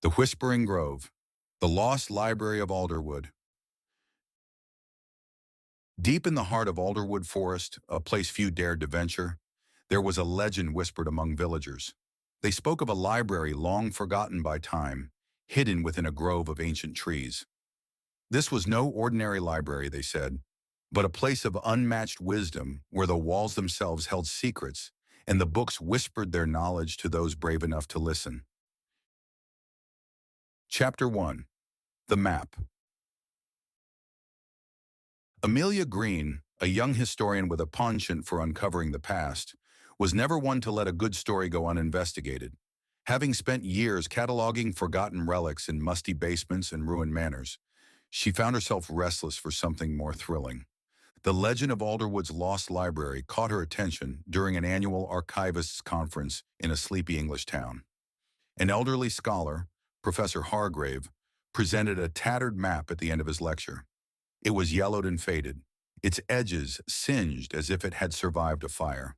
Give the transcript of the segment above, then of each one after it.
The Whispering Grove, the lost library of Alderwood. Deep in the heart of Alderwood Forest, a place few dared to venture, there was a legend whispered among villagers. They spoke of a library long forgotten by time, hidden within a grove of ancient trees. This was no ordinary library, they said, but a place of unmatched wisdom where the walls themselves held secrets and the books whispered their knowledge to those brave enough to listen. Chapter 1. The Map. Amelia Green, a young historian with a penchant for uncovering the past, was never one to let a good story go uninvestigated. Having spent years cataloging forgotten relics in musty basements and ruined manors, she found herself restless for something more thrilling. The legend of Alderwood's lost library caught her attention during an annual archivists' conference in a sleepy English town. An elderly scholar, Professor Hargrave, presented a tattered map at the end of his lecture. It was yellowed and faded, its edges singed as if it had survived a fire.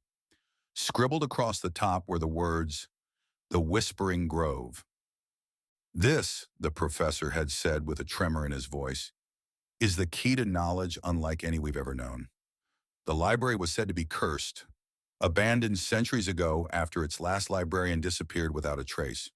Scribbled across the top were the words, "The Whispering Grove." "This," the professor had said with a tremor in his voice, "is the key to knowledge unlike any we've ever known." The library was said to be cursed, abandoned centuries ago after its last librarian disappeared without a trace.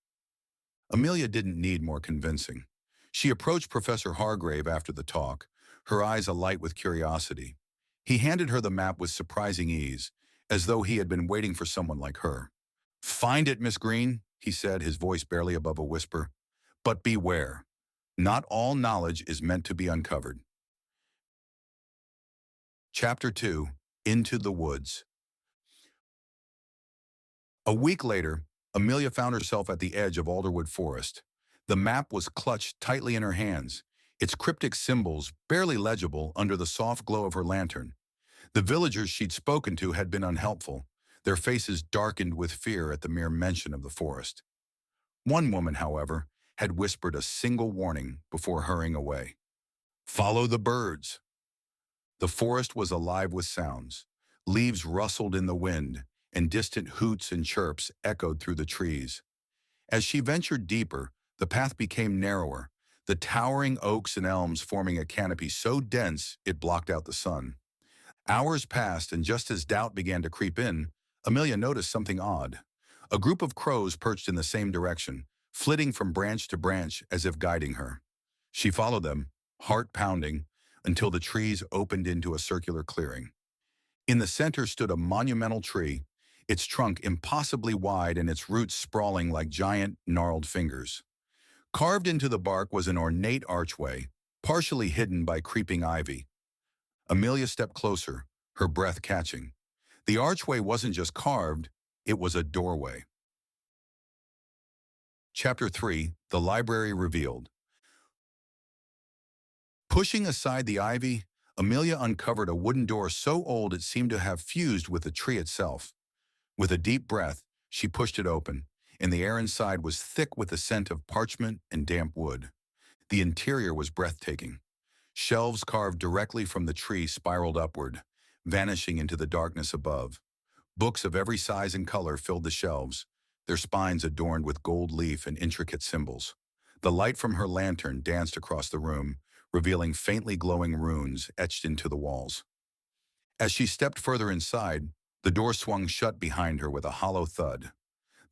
Amelia didn't need more convincing. She approached Professor Hargrave after the talk, her eyes alight with curiosity. He handed her the map with surprising ease, as though he had been waiting for someone like her. "Find it, Miss Green," he said, his voice barely above a whisper. "But beware. Not all knowledge is meant to be uncovered." Chapter 2. Into the Woods. A week later, Amelia found herself at the edge of Alderwood Forest. The map was clutched tightly in her hands, its cryptic symbols barely legible under the soft glow of her lantern. The villagers she'd spoken to had been unhelpful, their faces darkened with fear at the mere mention of the forest. One woman, however, had whispered a single warning before hurrying away. "Follow the birds." The forest was alive with sounds. Leaves rustled in the wind, and distant hoots and chirps echoed through the trees. As she ventured deeper, the path became narrower, the towering oaks and elms forming a canopy so dense it blocked out the sun. Hours passed, and just as doubt began to creep in, Amelia noticed something odd. A group of crows perched in the same direction, flitting from branch to branch as if guiding her. She followed them, heart pounding, until the trees opened into a circular clearing. In the center stood a monumental tree, its trunk impossibly wide and its roots sprawling like giant, gnarled fingers. Carved into the bark was an ornate archway, partially hidden by creeping ivy. Amelia stepped closer, her breath catching. The archway wasn't just carved, it was a doorway. Chapter 3. The Library Revealed. Pushing aside the ivy, Amelia uncovered a wooden door so old it seemed to have fused with the tree itself. With a deep breath, she pushed it open, and the air inside was thick with the scent of parchment and damp wood. The interior was breathtaking. Shelves carved directly from the tree spiraled upward, vanishing into the darkness above. Books of every size and color filled the shelves, their spines adorned with gold leaf and intricate symbols. The light from her lantern danced across the room, revealing faintly glowing runes etched into the walls. As she stepped further inside, the door swung shut behind her with a hollow thud.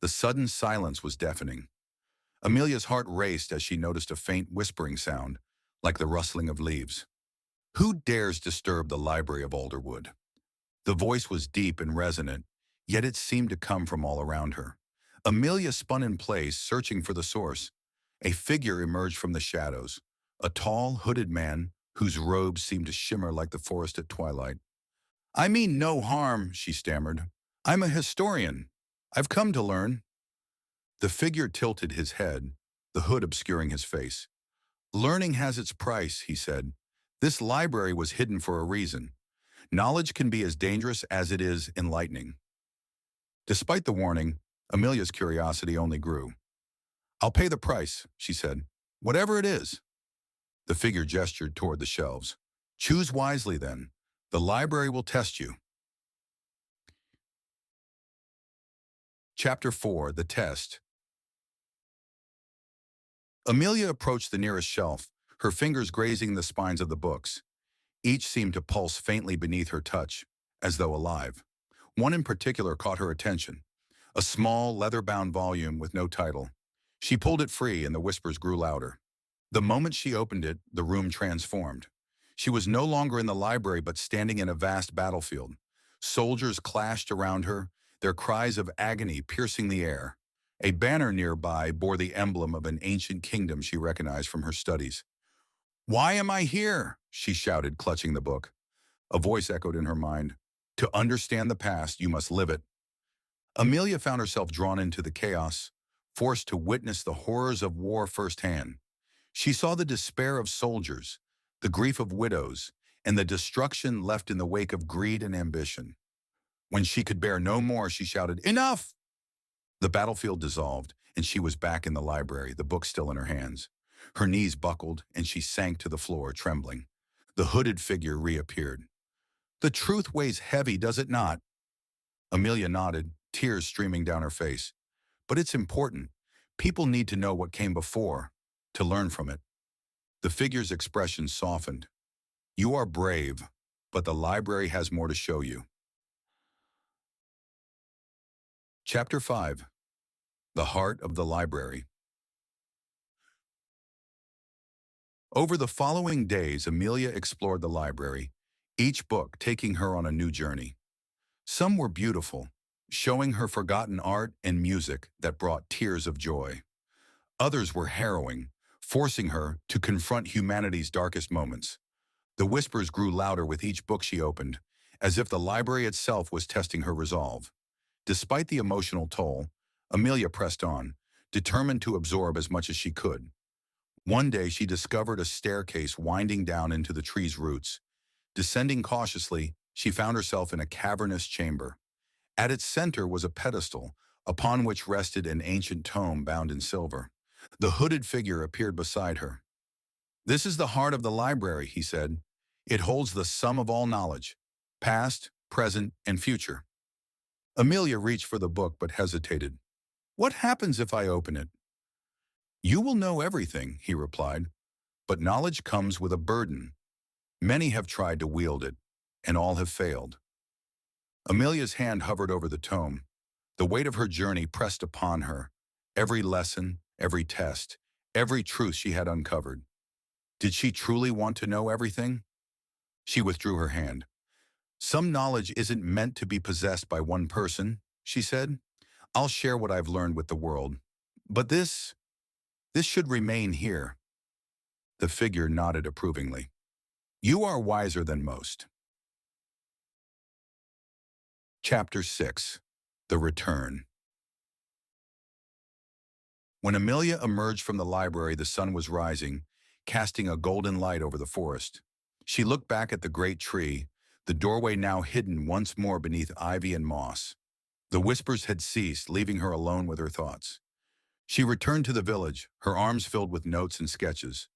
The sudden silence was deafening. Amelia's heart raced as she noticed a faint whispering sound, like the rustling of leaves. "Who dares disturb the library of Alderwood?" The voice was deep and resonant, yet it seemed to come from all around her. Amelia spun in place, searching for the source. A figure emerged from the shadows, a tall, hooded man whose robes seemed to shimmer like the forest at twilight. "I mean no harm," she stammered. "I'm a historian. I've come to learn." The figure tilted his head, the hood obscuring his face. "Learning has its price," he said. "This library was hidden for a reason. Knowledge can be as dangerous as it is enlightening." Despite the warning, Amelia's curiosity only grew. "I'll pay the price," she said. "Whatever it is." The figure gestured toward the shelves. "Choose wisely, then. The library will test you." Chapter 4. The Test. Amelia approached the nearest shelf, her fingers grazing the spines of the books. Each seemed to pulse faintly beneath her touch, as though alive. One in particular caught her attention, a small, leather-bound volume with no title. She pulled it free and the whispers grew louder. The moment she opened it, the room transformed. She was no longer in the library but standing in a vast battlefield. Soldiers clashed around her, their cries of agony piercing the air. A banner nearby bore the emblem of an ancient kingdom she recognized from her studies. "Why am I here?" she shouted, clutching the book. A voice echoed in her mind. "To understand the past, you must live it." Amelia found herself drawn into the chaos, forced to witness the horrors of war firsthand. She saw the despair of soldiers, the grief of widows, and the destruction left in the wake of greed and ambition. When she could bear no more, she shouted, "Enough!" The battlefield dissolved, and she was back in the library, the book still in her hands. Her knees buckled, and she sank to the floor, trembling. The hooded figure reappeared. "The truth weighs heavy, does it not?" Amelia nodded, tears streaming down her face. "But it's important. People need to know what came before, to learn from it." The figure's expression softened. "You are brave, but the library has more to show you." Chapter 5. The Heart of the Library. Over the following days, Amelia explored the library, each book taking her on a new journey. Some were beautiful, showing her forgotten art and music that brought tears of joy. Others were harrowing, forcing her to confront humanity's darkest moments. The whispers grew louder with each book she opened, as if the library itself was testing her resolve. Despite the emotional toll, Amelia pressed on, determined to absorb as much as she could. One day she discovered a staircase winding down into the tree's roots. Descending cautiously, she found herself in a cavernous chamber. At its center was a pedestal, upon which rested an ancient tome bound in silver. The hooded figure appeared beside her. "This is the heart of the library," he said. "It holds the sum of all knowledge, past, present, and future." Amelia reached for the book but hesitated. "What happens if I open it?" "You will know everything," he replied, "but knowledge comes with a burden. Many have tried to wield it, and all have failed." Amelia's hand hovered over the tome. The weight of her journey pressed upon her, every lesson, every test, every truth she had uncovered. Did she truly want to know everything? She withdrew her hand. "Some knowledge isn't meant to be possessed by one person," she said. "I'll share what I've learned with the world. But this should remain here." The figure nodded approvingly. "You are wiser than most." Chapter 6. The Return. When Amelia emerged from the library, the sun was rising, casting a golden light over the forest. She looked back at the great tree, the doorway now hidden once more beneath ivy and moss. The whispers had ceased, leaving her alone with her thoughts. She returned to the village, her arms filled with notes and sketches.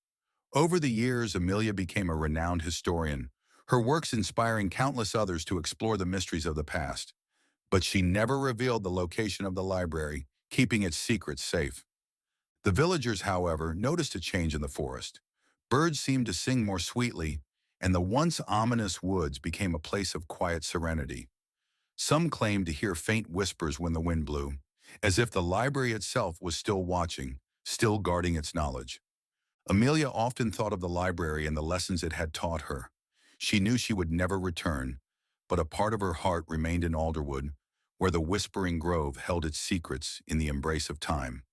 Over the years, Amelia became a renowned historian, her works inspiring countless others to explore the mysteries of the past. But she never revealed the location of the library, keeping its secrets safe. The villagers, however, noticed a change in the forest. Birds seemed to sing more sweetly, and the once ominous woods became a place of quiet serenity. Some claimed to hear faint whispers when the wind blew, as if the library itself was still watching, still guarding its knowledge. Amelia often thought of the library and the lessons it had taught her. She knew she would never return, but a part of her heart remained in Alderwood, where the whispering grove held its secrets in the embrace of time.